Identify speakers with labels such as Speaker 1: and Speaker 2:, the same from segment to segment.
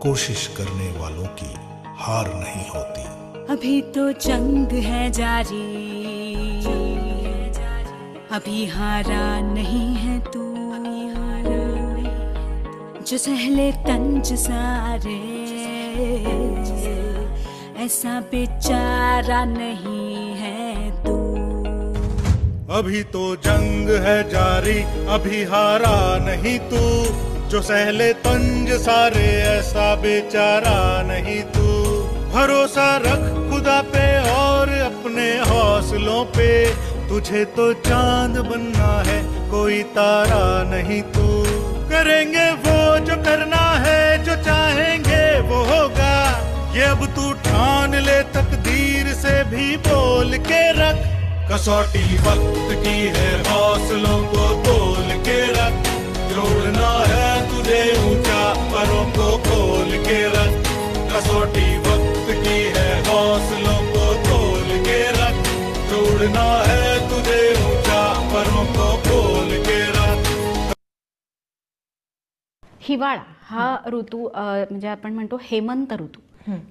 Speaker 1: कोशिश करने वालों की हार नहीं होती।
Speaker 2: अभी तो जंग है जारी, अभी हारा नहीं है तू, जो सहले तंज सारे ऐसा बेचारा नहीं है तू।
Speaker 1: अभी तो जंग है जारी, अभी हारा नहीं तू, जो सहले तंज सारे ऐसा बेचारा नहीं तू। भरोसा रख खुदा पे और अपने हौसलों पे, तुझे तो चांद बनना है कोई तारा नहीं तू। करेंगे वो जो करना है, जो चाहेंगे वो होगा, ये अब तू ठान ले, तकदीर से भी बोल के रख। कसौटी वक्त की है, हौसलों को तोल के रख, जोड़ना है तुझे ऊंचा, परों को खोल के रख। कसौटी वक्त की है, हौसलों को तोल के रख, जोड़ना है तुझे ऊंचा, परों को खोल के रख।
Speaker 3: हिवाळा हा ऋतू म्हणजे आपण म्हणतो हेमंत ऋतू,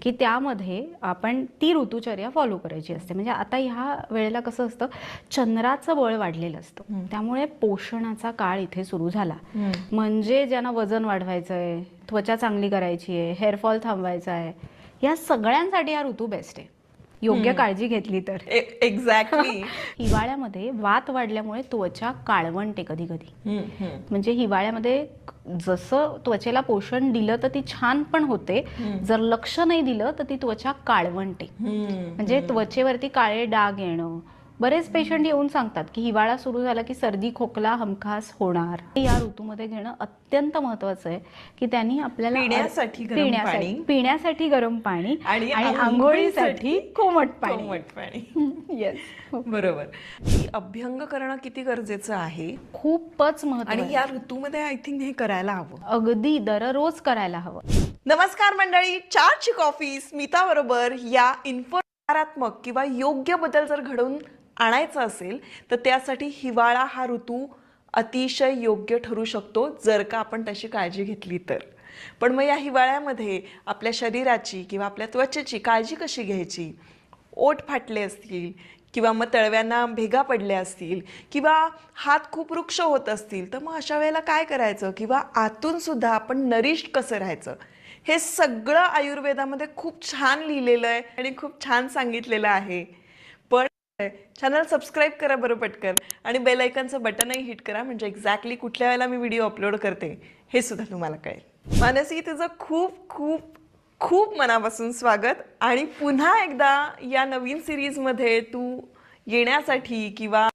Speaker 3: की त्यामध्ये आपण ती ऋतुचर्या फॉलो करायची असते. म्हणजे आता ह्या वेळेला कसं असतं, चंद्राचं बळ वाढलेलं असतं, त्यामुळे पोषणाचा काळ इथे सुरू झाला. म्हणजे ज्यांना वजन वाढवायचं आहे, त्वचा चांगली करायची आहे, हेअरफॉल थांबवायचा आहे, या सगळ्यांसाठी हा ऋतू बेस्ट आहे, योग्य काळजी घेतली तर.
Speaker 4: एक्झॅक्टली.
Speaker 3: हिवाळ्यामध्ये वात वाढल्यामुळे त्वचा काळवंटे कधी कधी. म्हणजे हिवाळ्यामध्ये जसं त्वचेला पोषण दिलं तर ती छान पण होते, जर लक्ष नाही दिलं तर ती त्वचा काळवंटे. म्हणजे त्वचेवरती काळे डाग येणं. बरेच पेशंट येऊन सांगतात की हिवाळा सुरू झाला की सर्दी खोकला हमखास होणार. या ऋतूमध्ये घेणं अत्यंत महत्वाचं आहे की त्यांनी आपल्याला पिण्यासाठी गरम पाणी आणि आंघोळीसाठी कोमट पाणी. येस,
Speaker 4: बरोबर. अभ्यंग करणं किती गरजेचं आहे,
Speaker 3: खूपच महत्त्वाचं.
Speaker 4: आणि या ऋतूमध्ये आय थिंक हे करायला हवं,
Speaker 3: अगदी दररोज करायला हवं.
Speaker 4: नमस्कार मंडळी, चारची कॉफी स्मिता बरोबर. या सकारात्मक किंवा योग्य बदल जर घडवून आणायचं असेल तर त्यासाठी हिवाळा हा ऋतू अतिशय योग्य ठरू शकतो, जर का आपण त्याची काळजी घेतली तर. पण मग या हिवाळ्यामध्ये आपल्या शरीराची किंवा आपल्या त्वचेची काळजी कशी घ्यायची? ओठ फाटले असतील किंवा मग तळव्यांना भेगा पडल्या असतील किंवा हात खूप वृक्ष होत असतील, तर मग अशा वेळेला काय करायचं? किंवा आतून सुद्धा आपण नरिश्ड कसं राहायचं, हे सगळं आयुर्वेदामध्ये खूप छान लिहिलेलं आहे आणि खूप छान सांगितलेलं आहे. पण चॅनल सबस्क्राईब करा बरं पटकन, आणि बेल आयकॉनचं बटनही हिट करा, म्हणजे एक्झॅक्टली कुठल्या वेळेला मी व्हिडिओ अपलोड करते हे सुद्धा तुम्हाला कळेल. मानसी, तुझं खूप खूप खूप मनापासून स्वागत, आणि पुन्हा एकदा या नवीन सिरीजमध्ये तू येण्यासाठी किंवा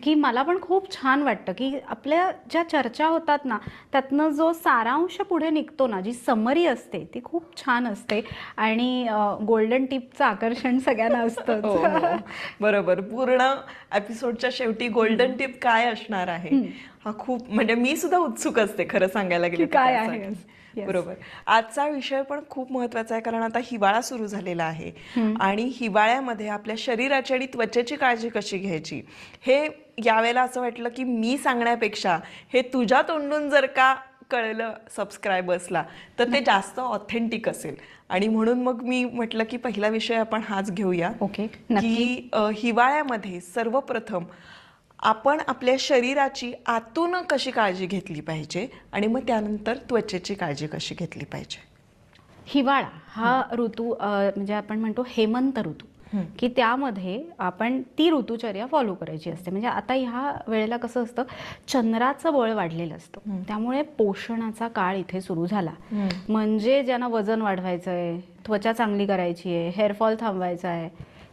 Speaker 3: की मला पण खूप छान वाटतं की आपल्या ज्या चर्चा होतात ना, त्यातनं जो सारांश पुढे निघतो ना, जी समरी असते ती खूप छान असते, आणि गोल्डन टिपचं आकर्षण सगळ्यांना असतं.
Speaker 4: बरोबर. पूर्ण एपिसोडच्या शेवटी गोल्डन टिप काय असणार आहे हा खूप, म्हणजे मी सुद्धा उत्सुक असते खरं सांगायला गेलं
Speaker 3: काय आहे.
Speaker 4: बरोबर. आजचा विषय पण खूप महत्वाचा आहे, कारण आता हिवाळा सुरू झालेला आहे, आणि हिवाळ्यामध्ये आपल्या शरीराची आणि त्वचेची काळजी कशी घ्यायची हे यावेळेला असं वाटलं की मी सांगण्यापेक्षा हे तुझ्या तोंडून जर का कळलं सबस्क्रायबर्सला तर ते जास्त ऑथेंटिक असेल. आणि म्हणून मग मी म्हटलं की पहिला विषय आपण हाच घेऊया.
Speaker 3: ओके.
Speaker 4: की हिवाळ्यामध्ये सर्वप्रथम आपण आपल्या शरीराची आतून कशी काळजी घेतली पाहिजे, आणि मग त्यानंतर त्वचेची काळजी कशी घेतली पाहिजे.
Speaker 3: हिवाळा हा ऋतू म्हणजे आपण म्हणतो हेमंत ऋतू, की त्यामध्ये आपण ती ऋतुचर्या फॉलो करायची असते. म्हणजे आता ह्या वेळेला कसं असतं, चंद्राचं बळ वाढलेलं असतं, त्यामुळे पोषणाचा काळ इथे सुरू झाला. म्हणजे ज्यांना वजन वाढवायचं आहे, त्वचा चांगली करायची आहे, हेअरफॉल थांबवायचा आहे,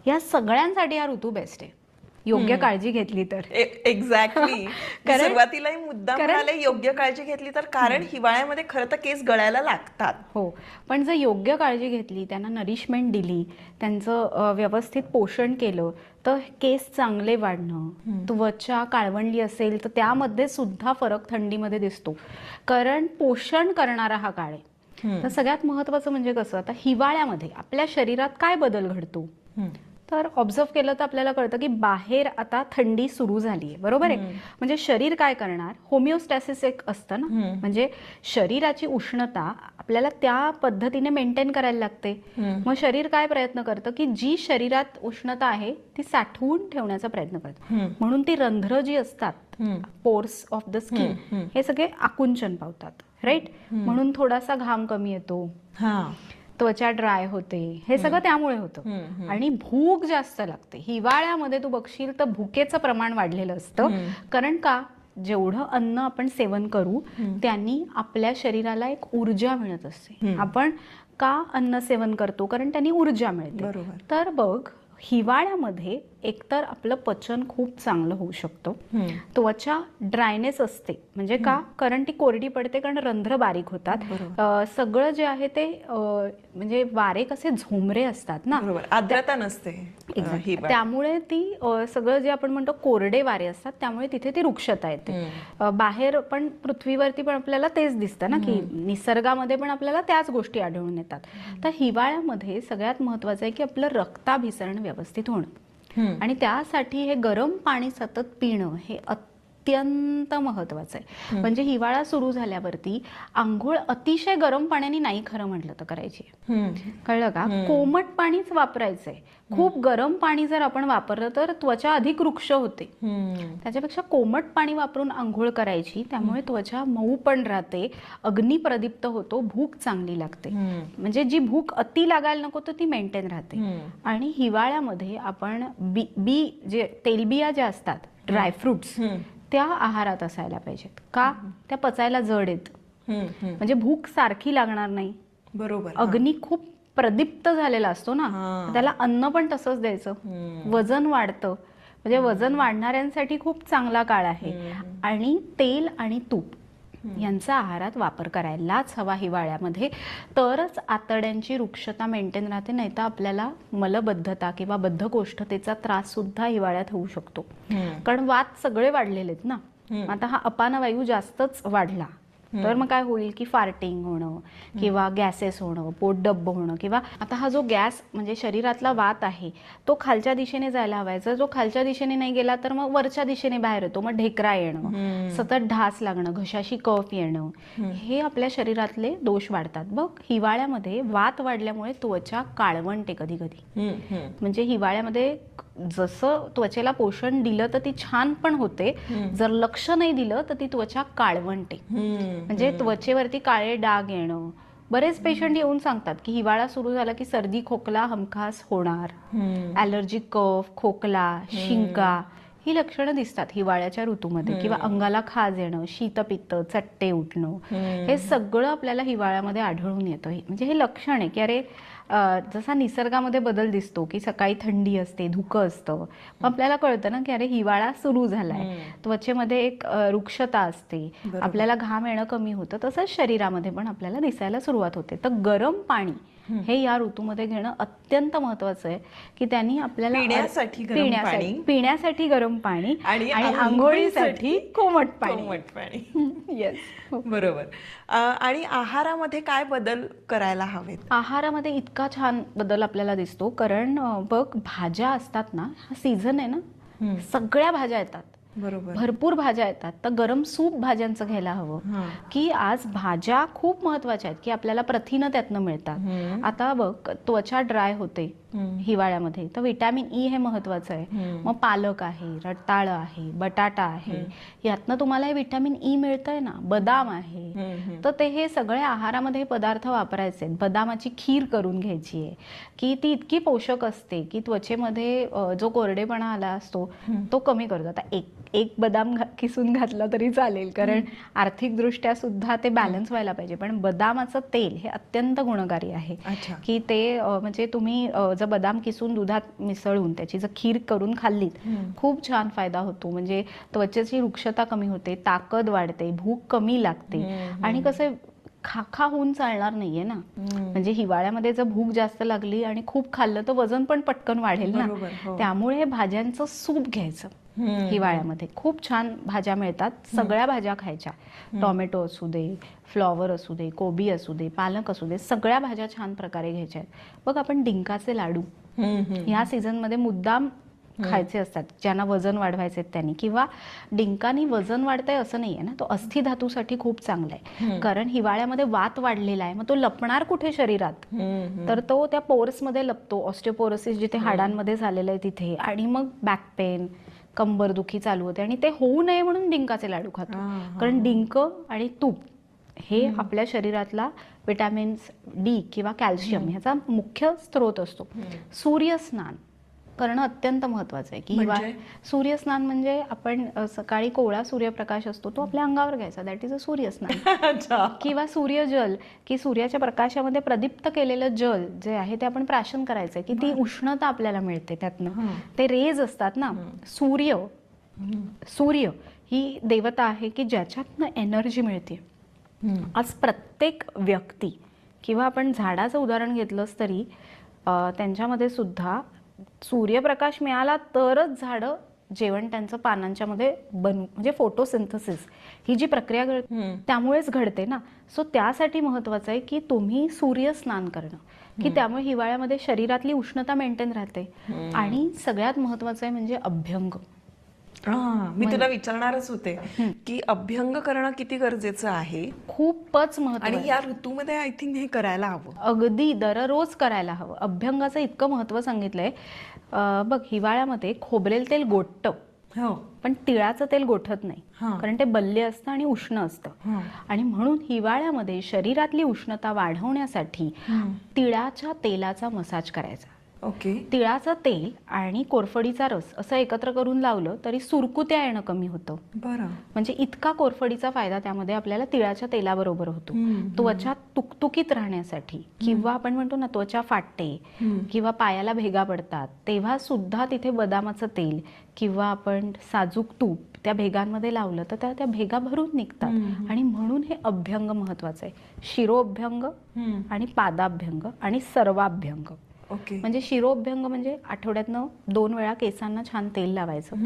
Speaker 3: या सगळ्यांसाठी हा ऋतू बेस्ट आहे, योग्य काळजी घेतली तर.
Speaker 4: एक्झॅक्टली. सुरुवातीलाही मुद्दा म्हणाले योग्य काळजी घेतली तर, कारण हिवाळ्यामध्ये खरं तर केस गळायला लागतात.
Speaker 3: हो, पण जर योग्य काळजी घेतली, त्यांना नरिशमेंट दिली, त्यांचं व्यवस्थित पोषण केलं तर केस चांगले वाढणं, त्वचा काळवंडली असेल तर त्यामध्ये सुद्धा फरक थंडीमध्ये दिसतो, कारण पोषण करणारा हा काळ आहे. तर सगळ्यात महत्वाचं म्हणजे कसं, आता हिवाळ्यामध्ये आपल्या शरीरात काय बदल घडतो, तर ऑब्झर्व केलं तर आपल्याला कळतं की बाहेर आता थंडी सुरू झाली आहे, बरोबर आहे. म्हणजे शरीर काय करणार, होमिओस्टॅसिस एक असतं ना, म्हणजे शरीराची उष्णता आपल्याला त्या पद्धतीने मेंटेन करायला लागते. मग शरीर काय प्रयत्न करतं की जी शरीरात उष्णता आहे ती साठवून ठेवण्याचा प्रयत्न करतं. म्हणून ती रंध्र जी असतात, पोर्स ऑफ द स्किन, हे सगळे आकुंचन पावतात, राईट. म्हणून थोडासा घाम कमी येतो, त्वचा ड्राय होते, हे सगळं त्यामुळे होतं. आणि भूक जास्त लागते हिवाळ्यामध्ये. तू बघशील तर भुकेचं प्रमाण वाढलेलं असतं. कारण का, जेवढं अन्न आपण सेवन करू त्यांनी आपल्या शरीराला एक ऊर्जा मिळत असते. आपण का अन्न सेवन करतो, कारण त्यांनी ऊर्जा मिळते. तर बघ, हिवाळ्यामध्ये एकतर आपलं पचन खूप चांगलं होऊ शकतं, त्वचा ड्रायनेस असते. म्हणजे का, कारण ती कोरडी पडते, कारण रंध्र बारीक होतात. सगळं जे आहे ते म्हणजे वारे कसे झोमरे असतात ना,
Speaker 4: आर्द्रता नसते,
Speaker 3: त्यामुळे ती सगळं जे आपण म्हणतो कोरडे वारे असतात, त्यामुळे तिथे ती वृक्षता येते. बाहेर पण पृथ्वीवरती पण आपल्याला तेच दिसतं ना, की निसर्गामध्ये पण आपल्याला त्याच गोष्टी आढळून येतात. तर हिवाळ्यामध्ये सगळ्यात महत्वाचं आहे की आपलं रक्ताभिसरण व्यवस्थित होणं, आणि त्यासाठी हे गरम पाणी सतत पिणं हे अत्यंत महत्वाचं आहे. म्हणजे हिवाळा सुरू झाल्यावरती आंघोळ अतिशय गरम पाण्याने नाही खरं म्हटलं तर करायची, कळलं का. कोमट पाणीच वापरायचंय. खूप गरम पाणी जर आपण वापरलं तर त्वचा अधिक रुक्ष होते. त्याच्यापेक्षा कोमट पाणी वापरून आंघोळ करायची, त्यामुळे त्वचा मऊ पण राहते, अग्निप्रदीप्त होतो, भूक चांगली लागते. म्हणजे जी भूक अति लागायला नको तर ती मेंटेन राहते. आणि हिवाळ्यामध्ये आपण बी जे तेलबिया ज्या असतात, ड्रायफ्रुट्स, त्या आहारात असायला पाहिजेत. का, त्या पचायला जड आहेत, म्हणजे भूक सारखी लागणार नाही.
Speaker 4: बरोबर.
Speaker 3: अग्नी खूप प्रदीप्त झालेला असतो ना, त्याला अन्न पण तसंच द्यायचं, वजन वाढतं. म्हणजे वजन वाढणाऱ्यांसाठी खूप चांगला काळ आहे. आणि तेल आणि तूप यांचा आहारात वापर करायलाच हवा हिवाळ्यामध्ये, तरच आतड्यांची वृक्षता मेंटेन राहते. नाही तर आपल्याला मलबद्धता किंवा बद्धकोष्ठतेचा त्रास सुद्धा हिवाळ्यात होऊ शकतो, कारण वात सगळे वाढलेले आहेत ना. आता हा अपान वायू जास्तच वाढला तर मग काय होईल की फार्टिंग होणं किंवा गॅसेस होणं, पोट डब्ब होणं, किंवा आता हा जो गॅस म्हणजे शरीरातला वात आहे तो खालच्या दिशेने जायला हवाय. जर जो खालच्या दिशेने नाही गेला तर मग वरच्या दिशेने बाहेर येतो, मग ढेकरा येणं, सतत ढास लागणं, घशाशी कफ येणं, हे आपल्या शरीरातले दोष वाढतात. बघ, हिवाळ्यामध्ये वात वाढल्यामुळे त्वचा काळवंटे कधी कधी. म्हणजे हिवाळ्यामध्ये जसं त्वचेला पोषण दिलं तर ती छान पण होते, जर लक्ष नाही दिलं तर ती त्वचा काळवंटे, म्हणजे त्वचेवरती काळे डाग येणं. बरेच पेशंट येऊन सांगतात की हिवाळा सुरू झाला की सर्दी खोकला हमखास होणार, ॲलर्जिक कफ, खोकला, शिंका ही लक्षणं दिसतात हिवाळ्याच्या ऋतूमध्ये. किंवा अंगाला खाज येणं, शीतपित्त, चट्टे उठणं, हे सगळं आपल्याला हिवाळ्यामध्ये आढळून येतं. म्हणजे हे लक्षण आहे की अरे, जसा निसर्गामध्ये बदल दिसतो की सकाळी थंडी असते, धुकं असतं, मग आपल्याला कळतं ना की अरे हिवाळा सुरू झालाय. त्वचेमध्ये एक रुक्षता असते, आपल्याला घाम येणं कमी होतं, तसंच शरीरामध्ये पण आपल्याला दिसायला सुरुवात होते. तर गरम पाणी हे या ऋतूमध्ये घेणं अत्यंत महत्वाचं आहे की त्यांनी आपल्याला पिण्यासाठी गरम पाणी आणि आंघोळीसाठी कोमट पाणी.
Speaker 4: येस, बरोबर. आणि आहारामध्ये काय बदल करायला हवेत?
Speaker 3: आहारामध्ये इतका छान बदल आपल्याला दिसतो, कारण बघ, भाज्या असतात ना, हा सीझन आहे ना, सगळ्या भाज्या येतात,
Speaker 4: बरोबर,
Speaker 3: भरपूर भाज्या येतात. तर गरम सूप भाज्यांचं घ्यायला हवं की आज भाज्या खूप महत्वाच्या आहेत की आपल्याला प्रथिनं त्यातनं मिळतात. आता बघ, त्वचा ड्राय होते हिवाळ्यामध्ये, तर विटॅमिन ई हे महत्वाचं आहे. मग पालक आहे, रताळं आहे, बटाटा आहे, यातनं तुम्हाला हे विटॅमिन ई मिळतंय ना. बदाम आहे, तर ते हे सगळे आहारामध्ये पदार्थ वापरायचे. बदामाची खीर करून घ्यायची आहे की ती इतकी पोषक असते की त्वचेमध्ये जो कोरडेपणा आला असतो तो कमी करतो. आता एक बदाम किसून घातला तरी चालेल, कारण आर्थिकदृष्ट्या सुद्धा ते बॅलन्स व्हायला पाहिजे. पण बदामाचं तेल हे अत्यंत गुणकारी आहे की ते म्हणजे तुम्ही जर बदाम किसून दुधात मिसळून त्याची जर खीर करून खाल्लीत, खूप छान फायदा होतो. म्हणजे त्वचेची वृक्षता कमी होते, ताकद वाढते, भूक कमी लागते. आणि कसं खाखा होऊन चालणार नाहीये ना, म्हणजे हिवाळ्यामध्ये जर भूक जास्त लागली आणि खूप खाल्लं तर वजन पण पटकन वाढेल ना. त्यामुळे भाज्यांचं सूप घ्यायचं हिवाळ्यामध्ये खूप छान भाज्या मिळतात. सगळ्या भाज्या खायच्या. टोमॅटो असू दे, फ्लॉवर असू दे, कोबी असू दे, पालक असू दे, सगळ्या भाज्या छान प्रकारे घ्यायच्या आहेत. बघ आपण डिंकाचे लाडू ह्या सीझनमध्ये मुद्दाम खायचे असतात ज्यांना वजन वाढवायचे त्यांनी, किंवा डिंकानी वजन वाढतंय असं नाहीये ना, तो अस्थिधातूसाठी खूप चांगला आहे. कारण हिवाळ्यामध्ये वात वाढलेला आहे, मग तो लपणार कुठे शरीरात, तर तो त्या पोर्समध्ये लपतो. ऑस्टिओपोरोसिस जिथे हाडांमध्ये झालेलं आहे तिथे, आणि मग बॅक पेन, कंबरदुखी चालू होते. आणि ते होऊ नये म्हणून डिंकाचे लाडू खातो. कारण डिंक आणि तूप हे आपल्या शरीरातला विटॅमिन्स डी किंवा कॅल्शियम ह्याचा मुख्य स्रोत असतो. सूर्यस्नान करणं अत्यंत महत्वाचं आहे. की सूर्यस्नान म्हणजे आपण सकाळी कोवळा सूर्यप्रकाश असतो तो आपल्या अंगावर घ्यायचा, दॅट इज अ सूर्यस्नान. किंवा सूर्यजल, की सूर्याच्या प्रकाशामध्ये प्रदीप्त केलेलं जल जे आहे ते आपण प्राशन करायचंय, की ती उष्णता आपल्याला मिळते त्यातनं. ते रेज असतात ना. सूर्य ही देवता आहे की ज्याच्यातनं एनर्जी मिळते. आज प्रत्येक व्यक्ती किंवा आपण झाडाचं उदाहरण घेतलंच तरी त्यांच्यामध्ये सुद्धा सूर्यप्रकाश मिळाला तरच झाडं जेवण त्यांचं पानांच्या मध्ये म्हणजे फोटोसिंथेसिस ही जी प्रक्रिया त्यामुळेच घडते ना. सो त्यासाठी महत्वाचं आहे की तुम्ही सूर्य स्नान करणं, की त्यामुळे हिवाळ्यामध्ये शरीरातली उष्णता मेंटेन राहते. आणि सगळ्यात महत्वाचं आहे म्हणजे अभ्यंग.
Speaker 4: मी तुला विचारणारच होते की अभ्यंग करणं किती गरजेचं आहे.
Speaker 3: खूपच महत्त्वाचं,
Speaker 4: आणि या ऋतूमध्ये आय थिंक हे करायला हवं.
Speaker 3: अगदी दररोज करायला हवं. अभ्यंगाचं इतकं महत्त्व सांगितलंय. बघ, हिवाळ्यामध्ये खोबरेल तेल गोठतं, पण तिळाचं तेल गोठत नाही, कारण ते बल्ले असतं आणि उष्ण असतं. आणि म्हणून हिवाळ्यामध्ये शरीरातली उष्णता वाढवण्यासाठी तिळाच्या तेलाचा मसाज करायचा.
Speaker 4: ओके.
Speaker 3: तिळाचं तेल आणि कोरफडीचा रस असं एकत्र करून लावलं तरी सुरकुत्या येणं कमी होतं.
Speaker 4: बरं.
Speaker 3: म्हणजे इतका कोरफडीचा फायदा त्यामध्ये आपल्याला तिळाच्या तेलाबरोबर होतो. त्वचा तुकतुकीत राहण्यासाठी, किंवा आपण म्हणतो ना त्वचा फाटते किंवा पायाला भेगा पडतात तेव्हा सुद्धा तिथे बदामाचं तेल किंवा आपण साजूक तूप त्या भेगांमध्ये लावलं तर त्या भेगा भरून निघतात. आणि म्हणून हे अभ्यंग महत्वाचं आहे. शिरोअभ्यंग आणि पादाभ्यंग आणि सर्वाभ्यंग. म्हणजे शिरोअभ्यंग म्हणजे आठवड्यातनं 2 वेळा केसांना छान तेल लावायचं,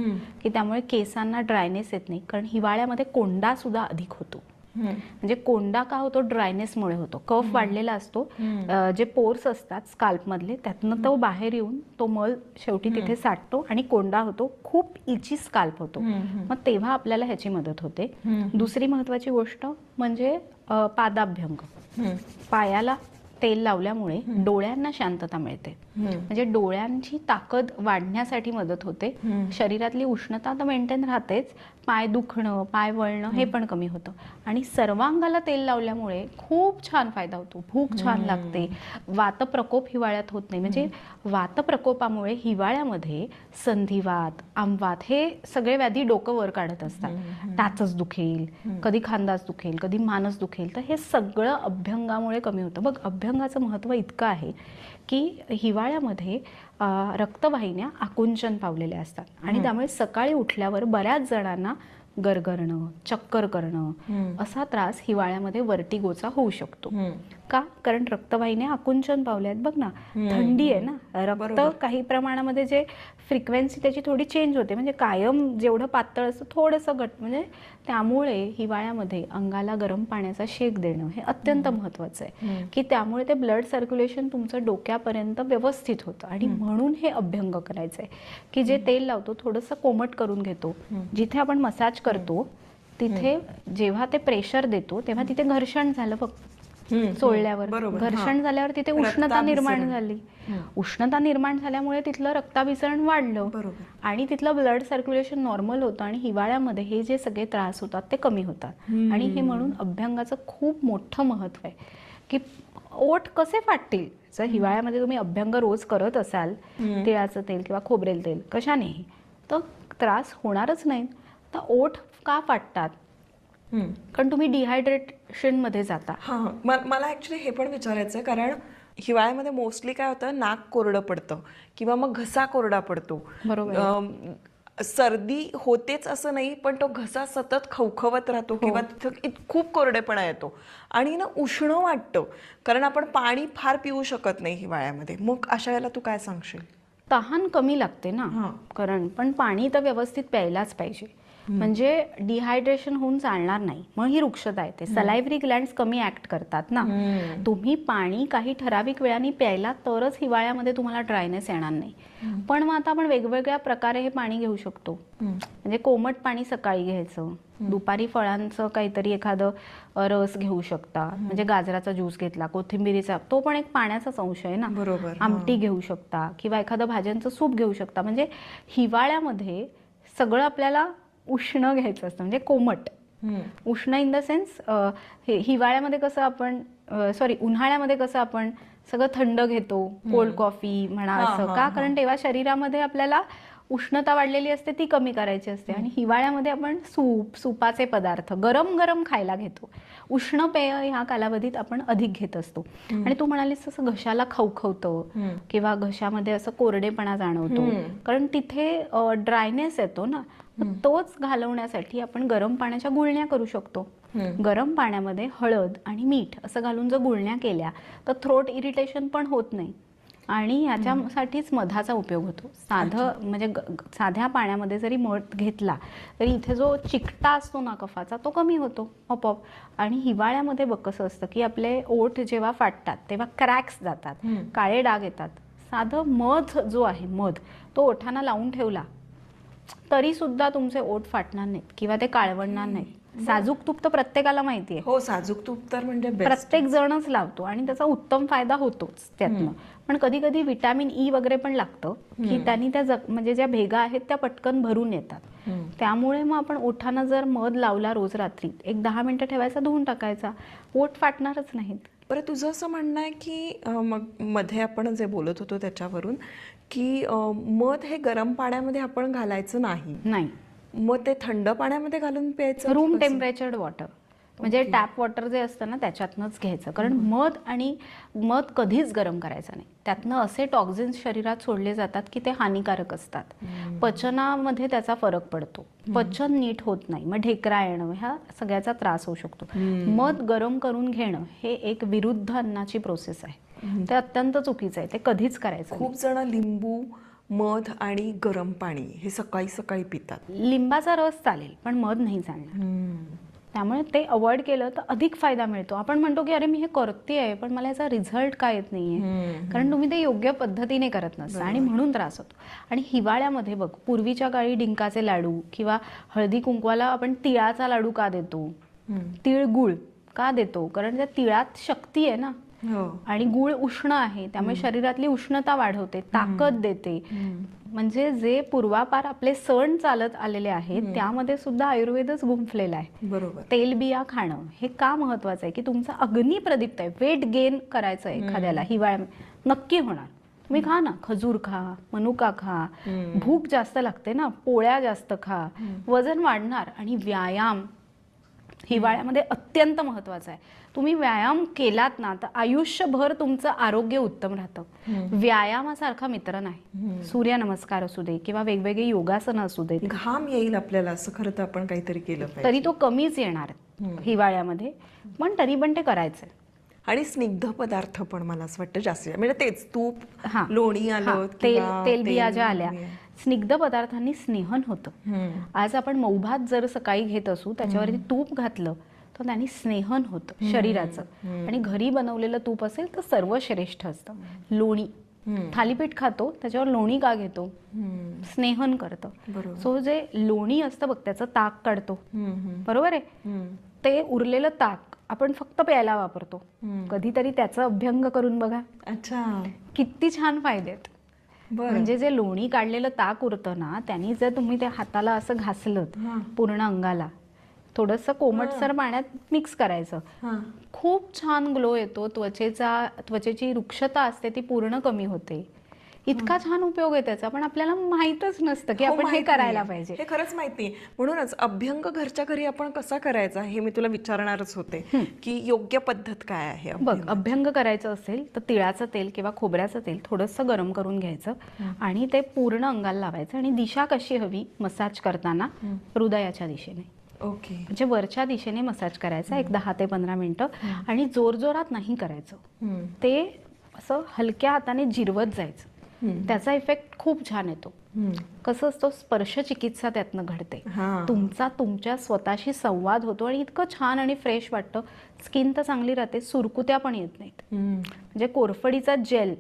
Speaker 3: की त्यामुळे केसांना ड्रायनेस येत नाही. कारण हिवाळ्यामध्ये कोंडा सुद्धा अधिक होतो. म्हणजे कोंडा का होतो? ड्रायनेसमुळे होतो. कफ वाढलेला असतो, जे पोर्स असतात स्काल्प मधले त्यातनं तो बाहेर येऊन तो मल शेवटी तिथे साठतो आणि कोंडा होतो. खूप इची स्काल्प होतो. मग तेव्हा आपल्याला ह्याची मदत होते. दुसरी महत्वाची गोष्ट म्हणजे पादाभ्यंग. पायाला तेल लावल्यामुळे डोळ्यांना शांतता मिळते. म्हणजे डोळ्यांची ताकद वाढण्यासाठी मदत होते. शरीरातली उष्णता तर मेंटेन राहतेच, पाय दुखणं, पाय वळणं हे पण कमी होतं. आणि सर्वांगाला तेल लावल्यामुळे खूप छान फायदा होतो. भूक छान लागते. वातप्रकोप हिवाळ्यात होत नाही. म्हणजे वातप्रकोपामुळे हिवाळ्यामध्ये संधिवात, आमवात हे सगळे व्याधी डोकं वर काढत असतात. टाचच दुखेल, कधी खांदाच दुखेल, कधी मानच दुखेल, तर हे सगळं अभ्यंगामुळे कमी होतं. बघ, अभ्यंगाचं महत्त्व इतकं आहे की हिवाळ्यामध्ये रक्तवाहिन्या आकुंचन पावलेल्या असतात आणि त्यामुळे सकाळी उठल्यावर बऱ्याच जणांना गरगरणं, चक्कर करणं असा त्रास हिवाळ्यामध्ये वर्टिगोचा होऊ शकतो. का? कारण रक्तवाहिन्या आकुंचन पावल्या आहेत. बघ ना, थंडी आहे ना, रक्त काही प्रमाणामध्ये जे फ्रिक्वेन्सी त्याची थोडी चेंज होते. म्हणजे कायम जेवढं पातळ असतं थोडंसं घट, म्हणजे त्यामुळे हिवाळ्यामध्ये अंगाला गरम पाण्याचा शेक देणं हे अत्यंत महत्वाचं आहे, की त्यामुळे ते ब्लड सर्क्युलेशन तुमचं डोक्यापर्यंत व्यवस्थित होतं. आणि म्हणून हे अभ्यंग करायचं आहे, की जे तेल लावतो थोडंसं कोमट करून घेतो. जिथे आपण मसाज करतो तिथे जेव्हा ते प्रेशर देतो तेव्हा तिथे घर्षण झालं बघ, चोळल्यावर घर्षण झाल्यावर तिथे उष्णता निर्माण झाली. उष्णता निर्माण झाल्यामुळे तिथलं रक्ताभिसरण वाढलं आणि तिथलं ब्लड सर्क्युलेशन नॉर्मल होतं. आणि हिवाळ्यामध्ये हे जे सगळे त्रास होतात ते कमी होतात. आणि हे म्हणून अभ्यंगाचं खूप मोठं महत्व आहे. की ओठ कसे फाटतील जर हिवाळ्यामध्ये तुम्ही अभ्यंग रोज करत असाल, तिळाचं तेल किंवा खोबरेल तेल कशानेही, तर त्रास होणारच नाही. तर ओठ का फाटतात? कारण तुम्ही डिहायड्रेशन मध्ये जाता.
Speaker 4: मला ऍक्च्युली हे पण विचारायचं आहे, कारण हिवाळ्यामध्ये मोस्टली काय होतं, नाक कोरडं पडतं किंवा मग घसा कोरडा पडतो.
Speaker 3: बरोबर.
Speaker 4: सर्दी होतेच असं नाही, पण तो घसा सतत खवखवत राहतो किंवा तिथं खूप कोरडेपणा येतो आणि ना उष्ण वाटतं, कारण आपण पाणी फार पिऊ शकत नाही हिवाळ्यामध्ये. मग अशा वेळेला तू काय सांगशील?
Speaker 3: तहान कमी लागते ना,
Speaker 4: हां.
Speaker 3: कारण पण पाणी तर व्यवस्थित प्यायलाच पाहिजे, म्हणजे डिहायड्रेशन होऊन चालणार नाही. मग ही रुक्षता येते. सलायव्हरी ग्लँड्स कमी ऍक्ट करतात ना. तुम्ही पाणी काही ठराविक वेळाने प्यायला तरच हिवाळ्यामध्ये तुम्हाला ड्रायनेस येणार नाही. पण मग आता आपण वेगवेगळ्या प्रकारे हे पाणी घेऊ शकतो. म्हणजे कोमट पाणी सकाळी घ्यायचं, दुपारी फळांचं काहीतरी एखादं रस घेऊ शकता, म्हणजे गाजराचा ज्यूस घेतला, कोथिंबिरीचा, तो पण एक पाण्याचाच अंश आहे ना.
Speaker 4: बरोबर.
Speaker 3: आमटी घेऊ शकता किंवा एखादं भाज्यांचं सूप घेऊ शकता. म्हणजे हिवाळ्यामध्ये सगळं आपल्याला उष्ण घ्यायचं असतं, म्हणजे कोमट. उष्ण इन द सेन्स हिवाळ्यामध्ये कसं आपण उन्हाळ्यामध्ये कसं आपण सगळं थंड घेतो, कोल्ड कॉफी म्हणा असं का, कारण तेव्हा शरीरामध्ये आपल्याला उष्णता वाढलेली असते, ती कमी करायची असते. आणि हिवाळ्यामध्ये आपण सुपाचे पदार्थ गरम गरम खायला घेतो. उष्ण पेय ह्या कालावधीत आपण अधिक घेत असतो. आणि तू म्हणालीस तसं घशाला खवखवतं किंवा घशामध्ये असं कोरडेपणा जाणवतो, कारण तिथे ड्रायनेस येतो ना. तोच घालवण्यासाठी आपण गरम पाण्याच्या गुळण्या करू शकतो. गरम पाण्यामध्ये हळद आणि मीठ असं घालून जर गुळण्या केल्या तर थ्रोट इरिटेशन पण होत नाही. आणि ह्याच्यासाठीच मधाचा उपयोग होतो. साधं म्हणजे साध्या पाण्यामध्ये जरी मध घेतला तरी इथे जो चिकटा असतो ना कफाचा, तो कमी होतो आपोआप. आणि हिवाळ्यामध्ये बघ कसं असतं की आपले ओठ जेव्हा फाटतात तेव्हा क्रॅक्स जातात, काळे डाग येतात. साधं मध जो आहे, मध तो ओठांना लावून ठेवला तरी सुद्धा तुमचे ओठ फाटणार नाहीत किंवा ते काळवणार नाहीत. साजूक तूप तर प्रत्येकाला माहितीये.
Speaker 4: हो, साजूक तूप तर म्हणजे
Speaker 3: प्रत्येक जणच लावतो आणि त्याचा उत्तम फायदा होतोच त्यातनं. पण कधी कधी विटॅमिन ई वगैरे पण लागतं की त्यांनी त्या म्हणजे ज्या भेगा आहेत त्या पटकन भरून येतात. त्यामुळे मग आपण ओठांना जर मध लावला रोज रात्री 10 मिनिटं ठेवायचा, धुवून टाकायचा, ओठ फाटणारच नाहीत.
Speaker 4: बरं, तुझं असं म्हणणं आहे की मग मध्ये आपण जे बोलत होतो त्याच्यावरून की मध हे गरम पाण्यामध्ये आपण घालायचं नाही, मग ते थंड पाण्यामध्ये घालून प्यायचं,
Speaker 3: रूम टेम्परेचर्ड वॉटर, म्हणजे टॅप वॉटर जे असतं ना त्याच्यातनंच घ्यायचं. कारण मध कधीच गरम करायचं नाही. त्यातनं असे टॉक्झिन्स शरीरात सोडले जातात की ते हानिकारक असतात. पचनामध्ये त्याचा फरक पडतो, पचन नीट होत नाही, मग ढेकरा येणं, ह्या सगळ्याचा त्रास होऊ शकतो. मध गरम करून घेणं हे एक विरुद्ध अन्नाची प्रोसेस आहे. ते अत्यंत चुकीचं आहे, ते कधीच करायचं.
Speaker 4: खूप जण लिंबू, मध आणि गरम पाणी हे सकाळी सकाळी पितात.
Speaker 3: लिंबाचा रस चालेल पण मध नाही चालणार. त्यामुळे ते अवॉइड केलं तर अधिक फायदा मिळतो. आपण म्हणतो की अरे मी हे करतेय पण मला याचा रिझल्ट काय येत नाहीये, कारण तुम्ही ते योग्य पद्धतीने करत नसता आणि म्हणून त्रास होतो. आणि हिवाळ्यामध्ये बघ, पूर्वीच्या काळी डिंकाचे लाडू किंवा हळदी कुंकवाला आपण तिळाचा लाडू का देतो, तिळगुळ का देतो, कारण त्या तिळात शक्ती आहे ना. आणि गुळ उष्ण आहे, त्यामुळे शरीरातली उष्णता वाढवते, ताकद देते. म्हणजे जे पूर्वापार आपले सण चालत आलेले आहेत त्यामध्ये सुद्धा आयुर्वेदच गुंफलेला आहे.
Speaker 4: बरोबर.
Speaker 3: तेलबिया खाणं हे का महत्वाचं आहे की तुमचा अग्नी प्रदीप्त आहे. वेट गेन करायचं आहे एखाद्याला हिवाळ्यात, नक्की होणार. तुम्ही खा ना, खजूर खा, मनुका खा, भूक जास्त लागते ना, पोळ्या जास्त खा, वजन वाढणार. आणि व्यायाम हिवाळ्यामध्ये अत्यंत महत्वाचा आहे. तुम्ही व्यायाम केलात ना तर आयुष्यभर तुमचं आरोग्य उत्तम राहतं. व्यायामासारखा मित्र नाही. सूर्यनमस्कार असू दे किंवा वेगवेगळे योगासनं असू दे,
Speaker 4: घाम येईल आपल्याला असं खरं तर आपण काहीतरी केलं पाहिजे.
Speaker 3: तरी तो कमीच येणार हिवाळ्यामध्ये, पण तरी पण ते करायचंय.
Speaker 4: आणि स्निग्ध पदार्थ पण मला असं वाटतं जास्त, म्हणजे तेच तूप, लोणी आलं,
Speaker 3: तेलबिया ज्या आल्या, स्निग्ध पदार्थांनी स्नेहन होतं. आज आपण मऊभात जर सकाळी घेत असू त्याच्यावरती तूप घातलं तर त्यांनी स्नेहन होतं शरीराचं. आणि घरी बनवलेलं तूप असेल तर सर्व श्रेष्ठ असतं. लोणी, थालीपीठ खातो त्याच्यावर लोणी का घेतो, स्नेहन करतं. सो जे लोणी असतं बघ त्याचं ताक काढतो, बरोबर आहे, ते उरलेलं ताक आपण फक्त प्यायला वापरतो. कधीतरी त्याचं अभ्यंग करून बघा.
Speaker 4: अच्छा,
Speaker 3: किती छान फायदे आहेत. म्हणजे जे लोणी काढलेलं ताक उरतं ना, त्यांनी जर तुम्ही त्या हाताला असं घासलं पूर्ण अंगाला, थोडंसं कोमटसर पाण्यात मिक्स करायचं, खूप छान ग्लो येतो. त्वचेची रुक्षता असते ती पूर्ण कमी होते. इतका छान उपयोग आहे त्याचा, पण आपल्याला माहीतच नसतं की आपण हे करायला पाहिजे.
Speaker 4: हे खरंच माहिती. म्हणूनच अभ्यंग घरच्या घरी आपण कसा करायचा हे मी तुला विचारणारच होते की योग्य पद्धत काय आहे.
Speaker 3: बघ, अभ्यंग करायचं असेल तर तिळाचं तेल किंवा खोबऱ्याचं तेल थोडंसं गरम करून घ्यायचं आणि ते पूर्ण अंगाला लावायचं. आणि दिशा कशी हवी मसाज करताना, हृदयाच्या दिशेने.
Speaker 4: ओके,
Speaker 3: म्हणजे वरच्या दिशेने मसाज करायचा 10 ते 15 मिनिटं. आणि जोरजोरात नाही करायचं, ते असं हलक्या हाताने जिरवत जायचं. त्याचा इफेक्ट खूप छान येतो. कसं असतं, स्पर्श चिकित्सा त्यातनं घडते. तुमचा तुमच्या स्वतःशी संवाद होतो आणि इतकं छान आणि फ्रेश वाटतं. स्किन तर चांगली राहते, सुरकुत्या पण येत नाहीत. म्हणजे कोरफडीचा जेल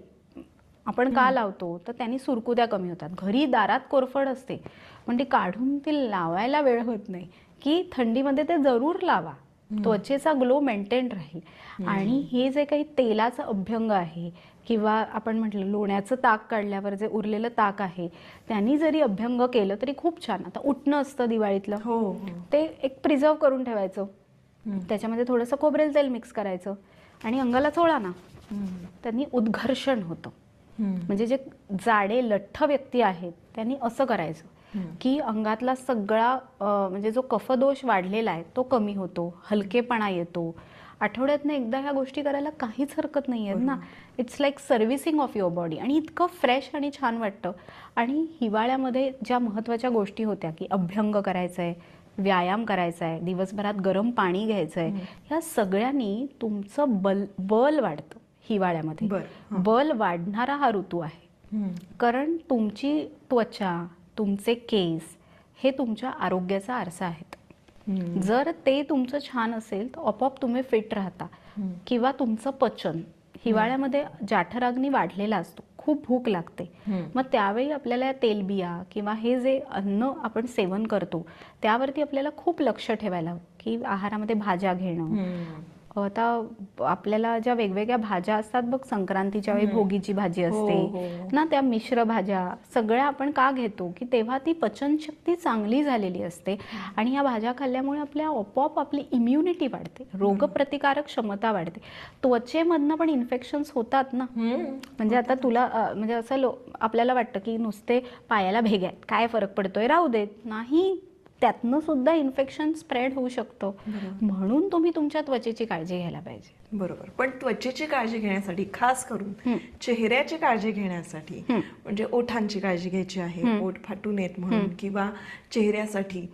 Speaker 3: आपण का लावतो, तर त्यांनी सुरकुत्या कमी होतात. घरी दारात कोरफड असते, पण ती काढून ती लावायला वेळ होत नाही, की थंडीमध्ये ते जरूर लावा. त्वचेचा ग्लो मेंटेन राहील. आणि हे जे काही तेलाचं अभ्यंग आहे किंवा आपण म्हटलं लोण्याचं ताक काढल्यावर जे उरलेलं ताक आहे, त्यांनी जरी अभ्यंग केलं तरी खूप छान. आता उटणं असतं दिवाळीतलं, ते एक प्रिझर्व करून ठेवायचं, त्याच्यामध्ये थोडंसं खोबरेल तेल मिक्स करायचं आणि अंगाला चोळा ना, त्यांनी उद्घर्षण होतं. म्हणजे जे जाडे लठ्ठ व्यक्ती आहेत त्यांनी असं करायचं की अंगातला सगळा म्हणजे जो कफदोष वाढलेला आहे तो कमी होतो, हलकेपणा येतो. आठवड्यातनं एकदा ह्या गोष्टी करायला काहीच हरकत नाही आहे ना. It's like servicing of your body आणि इतकं फ्रेश आणि छान वाटतं. आणि हिवाळ्यामध्ये ज्या महत्त्वाच्या गोष्टी होत्या की अभ्यंग करायचं आहे, व्यायाम करायचा आहे, दिवसभरात गरम पाणी घ्यायचं आहे, ह्या सगळ्यांनी तुमचं बल वाढतं. हिवाळ्यामध्ये बल वाढणारा हा ऋतू आहे. कारण तुमची त्वचा, तुमचे केस हे तुमच्या आरोग्याचा आरसा आहेत. जर ते तुमचं छान असेल तर आपोआप तुम्ही फिट राहता. किंवा तुमचं पचन, हिवाळ्यामध्ये जाठराग्नी वाढलेला असतो, खूप भूक लागते, मग त्यावेळी आपल्याला तेलबिया किंवा हे जे अन्न आपण सेवन करतो त्यावरती आपल्याला खूप लक्ष ठेवायला हवं. की आहारामध्ये भाज्या घेणं. आता आपल्याला ज्या वेगवेगळ्या भाज्या असतात बघ, संक्रांतीच्या वेळी भोगीची भाजी असते ना, त्या मिश्र भाज्या सगळ्या आपण का घेतो, की तेव्हा ती पचनशक्ती चांगली झालेली असते आणि ह्या भाज्या खाल्ल्यामुळे आपल्या आपोआप आपली इम्युनिटी वाढते, रोगप्रतिकारक क्षमता वाढते. त्वचेमधनं पण इन्फेक्शन्स होतात ना. म्हणजे आता तुला म्हणजे असं आपल्याला वाटतं की नुसते पायाला भेग्या आहेत, काय फरक पडतोय, राहू देत. नाही, त्यातनं सुद्धा इन्फेक्शन स्प्रेड होऊ शकतं. म्हणून तुम्ही तुमच्या त्वचेची काळजी घ्यायला पाहिजे.
Speaker 4: बरोबर. पण त्वचेची काळजी घेण्यासाठी, खास करून चेहऱ्याची काळजी घेण्यासाठी, म्हणजे ओठांची काळजी घ्यायची आहे, ओठ फाटू नयेत म्हणून, किंवा चेहऱ्यासाठी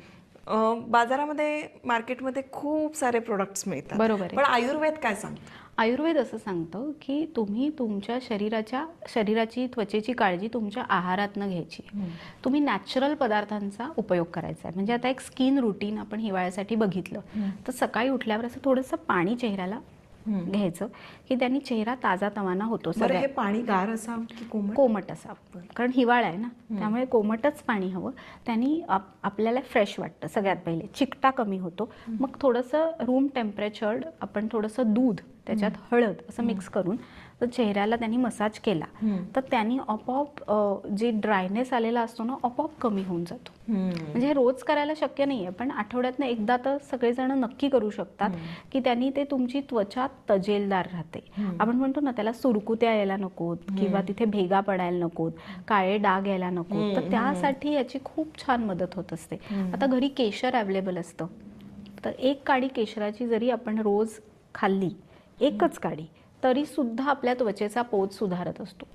Speaker 4: बाजारामध्ये, मार्केटमध्ये खूप सारे प्रोडक्ट्स मिळतात.
Speaker 3: बरोबर.
Speaker 4: पण आयुर्वेद काय सांगतं?
Speaker 3: आयुर्वेद असं सांगतं की तुम्ही तुमच्या शरीराची त्वचेची काळजी तुमच्या आहारातनं घ्यायची. तुम्ही नॅचरल पदार्थांचा उपयोग करायचा आहे. म्हणजे आता एक स्किन रुटीन आपण हिवाळ्यासाठी बघितलं तर सकाळी उठल्यावर असं थोडंसं पाणी चेहऱ्याला घ्यायचं की त्यांनी चेहरा ताजा तवाना होतो.
Speaker 4: हे पाणी गार असावं की
Speaker 3: कोमट असावं, कारण हिवाळा आहे ना, त्यामुळे कोमटच पाणी हवं. त्यांनी आपल्याला फ्रेश वाटतं. सगळ्यात पहिले चिकटा कमी होतो. मग थोडंसं रूम टेम्परेचर, आपण थोडंसं दूध त्याच्यात हळद असं मिक्स करून तर चेहऱ्याला त्यांनी मसाज केला तर त्यांनी आपोआप जे ड्रायनेस आलेला असतो ना, आपोआप कमी होऊन जातो. म्हणजे हे रोज करायला शक्य नाही आहे, पण आठवड्यातनं एकदा तर सगळेजण नक्की करू शकतात की त्यांनी ते तुमची त्वचा तजेलदार राहते. आपण म्हणतो ना, त्याला सुरकुत्या यायला नकोत किंवा तिथे भेगा पडायला नकोत, काळे डाग यायला नकोत, तर त्यासाठी याची खूप छान मदत होत असते. आता घरी केशर अवेलेबल असतं, तर एक काडी केशराची जरी आपण रोज खाल्ली, एकच काडी, तरी सुद्धा आपल्या त्वचेचा पोत सुधारत असतो.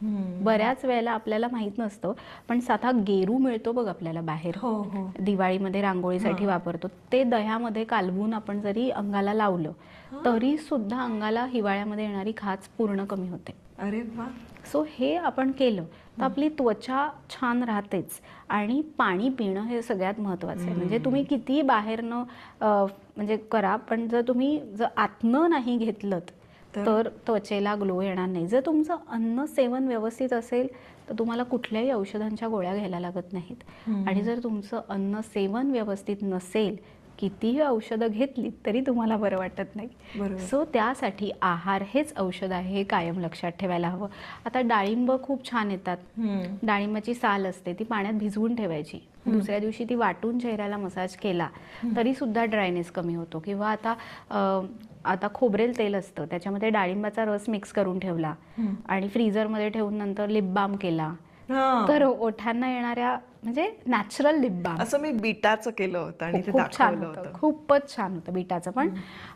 Speaker 3: बऱ्याच वेळेला आपल्याला माहित नसतं, पण साधा गेरू मिळतो बघ आपल्याला बाहेर, दिवाळीमध्ये रांगोळीसाठी वापरतो, ते दह्यामध्ये कालवून आपण जरी अंगाला लावलं तरी सुद्धा अंगाला हिवाळ्यामध्ये येणारी खाज पूर्ण कमी होते.
Speaker 4: अरे वा.
Speaker 3: सो हे आपण केलं तर आपली त्वचा छान राहतेच. आणि पाणी पिणं हे सगळ्यात महत्त्वाचं आहे. म्हणजे तुम्ही कितीही बाहेरनं म्हणजे करा, पण जर तुम्ही आतनं नाही घेतलं तर त्वचेला ग्लो येणार नाही. जर तुमचं अन्न सेवन व्यवस्थित असेल तर तुम्हाला कुठल्याही औषधांच्या गोळ्या घ्यायला लागत नाहीत. आणि जर तुमचं अन्न सेवन व्यवस्थित नसेल, कितीही औषधं घेतली तरी तुम्हाला बरं वाटत नाही. सो त्यासाठी आहार हेच औषध आहे, हे कायम लक्षात ठेवायला हवं. आता डाळिंब खूप छान येतात. डाळिंबाची साल असते, ती पाण्यात भिजवून ठेवायची, दुसऱ्या दिवशी ती वाटून चेहऱ्याला मसाज केला तरी सुद्धा ड्रायनेस कमी होतो. किंवा आता खोबरेल तेल असतं, त्याच्यामध्ये डाळिंबाचा रस मिक्स करून ठेवला आणि फ्रीझरमध्ये ठेवून नंतर लिप बाम केला तर ओठांना येणाऱ्या, म्हणजे नॅचरल लिप बाम.
Speaker 4: असं मी बीटाचं केलं होतं आणि
Speaker 3: खूप छान होतं, खूपच छान होतं बीटाचं.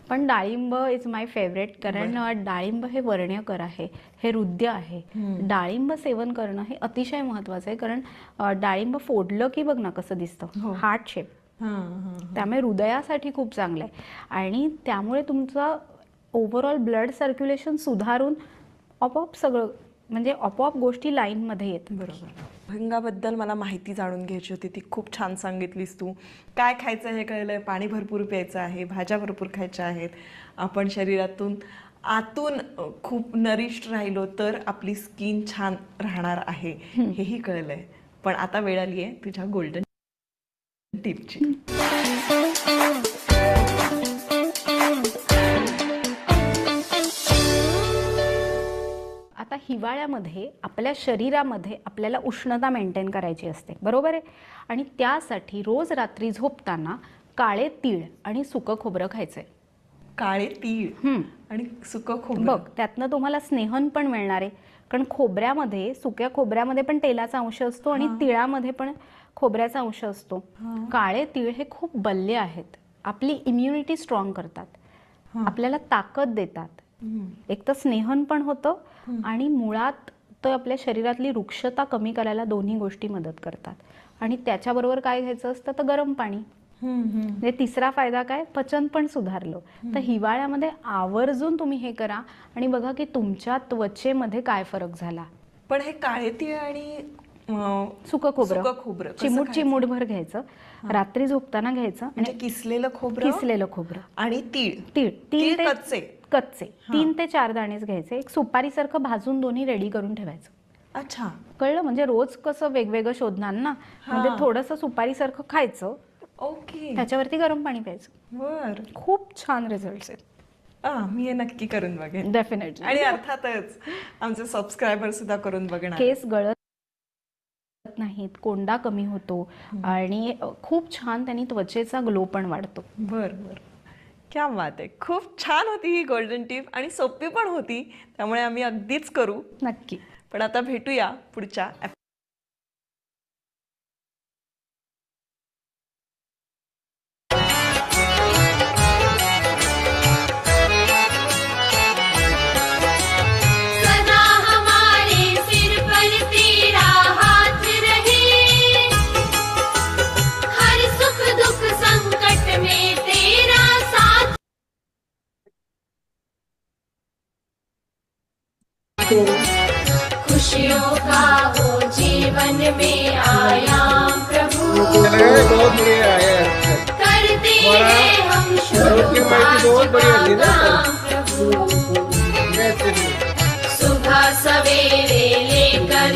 Speaker 3: पण डाळिंब इज माय फेवरेट, कारण डाळिंब हे वर्ण्यकर आहे, हे हृदय आहे. डाळिंब सेवन करणं हे अतिशय महत्वाचं आहे, कारण डाळिंब फोडलं की बघ ना कसं दिसतं, हार्ट शेप. त्यामुळे हृदयासाठी खूप चांगलं आहे. आणि त्यामुळे तुमचं ओव्हरऑल ब्लड सर्क्युलेशन सुधारून आपोआप सगळं म्हणजे आपोआप गोष्टी लाईनमध्ये येतात.
Speaker 4: बरोबर. अभंगाबद्दल मला माहिती जाणून घ्यायची होती, ती खूप छान सांगितलीस तू. काय खायचं हे कळलंय, पाणी भरपूर प्यायचं आहे, भाज्या भरपूर खायच्या आहेत. आपण शरीरातून आतून खूप नरिष्ड राहिलो तर आपली स्किन छान राहणार आहे हेही कळलंय. पण आता वेळ आली आहे तुझ्या गोल्डन टिपची.
Speaker 3: आता हिवाळ्यामध्ये आपल्या शरीरामध्ये आपल्याला उष्णता मेंटेन करायची असते, बरोबर आहे. आणि त्यासाठी रोज रात्री झोपताना काळे तीळ आणि सुकं खोबरं खायचंय.
Speaker 4: काळे तीळ आणि सुकं खोबरं.
Speaker 3: बघ, त्यातनं तुम्हाला स्नेहन पण मिळणार आहे. कारण खोबऱ्यामध्ये, सुक्या खोबऱ्यामध्ये पण तेलाचा अंश असतो आणि तिळामध्ये पण खोबऱ्याचा अंश असतो. काळे तीळ हे खूप बल्य आहेत, आपली इम्युनिटी स्ट्रॉंग करतात, आपल्याला ताकद देतात. एक तर स्नेहन पण होतं आणि मुळात तर आपल्या शरीरातली रुक्षता कमी करायला दोन्ही गोष्टी मदत करतात. आणि त्याच्याबरोबर काय घ्यायचं असतं तर गरम पाणी. म्हणजे तिसरा फायदा काय, पचन पण सुधारलं. तर हिवाळ्यामध्ये आवर्जून तुम्ही हे करा आणि बघा की तुमच्या त्वचेमध्ये काय फरक झाला.
Speaker 4: पण हे काळे तीळ आणि
Speaker 3: सुकं खोबरं चिमूटभर घ्यायचं, रात्री झोपताना घ्यायचं.
Speaker 4: म्हणजे किसलेलं
Speaker 3: खोबरं
Speaker 4: आणि तीळ
Speaker 3: तीळ कच्चे
Speaker 4: हा.
Speaker 3: 3 ते 4 दाणेच घ्यायचे. एक सुपारीसारखं भाजून दोन्ही रेडी करून ठेवायचं.
Speaker 4: अच्छा,
Speaker 3: कळलं. म्हणजे रोज कसं वेगवेगळं शोधणार ना, म्हणजे थोडंसं सुपारीसारखं खायचं.
Speaker 4: ओके.
Speaker 3: त्याच्यावरती गरम पाणी प्यायचं.
Speaker 4: बर,
Speaker 3: खूप छान रिझल्ट आहेत.
Speaker 4: मी हे नक्की करून बघेन
Speaker 3: डेफिनेटली.
Speaker 4: आणि अर्थातच आमचे सबस्क्रायबर सुद्धा करून बघणार.
Speaker 3: केस गळत नाहीत, कोंडा कमी होतो आणि खूप छान त्यांनी त्वचेचा ग्लो पण वाढतो.
Speaker 4: बर बर, क्या बात आहे. खूप छान होती ही गोल्डन टिप आणि सोपी पण होती, त्यामुळे आम्ही अगदीच करू
Speaker 3: नक्की.
Speaker 4: पण आता भेटूया पुढच्या
Speaker 5: खुशियों का हो जीवन में आयाम प्रभु, करते हैं हम शुरू प्रभु, सुबह सवेरे लेकर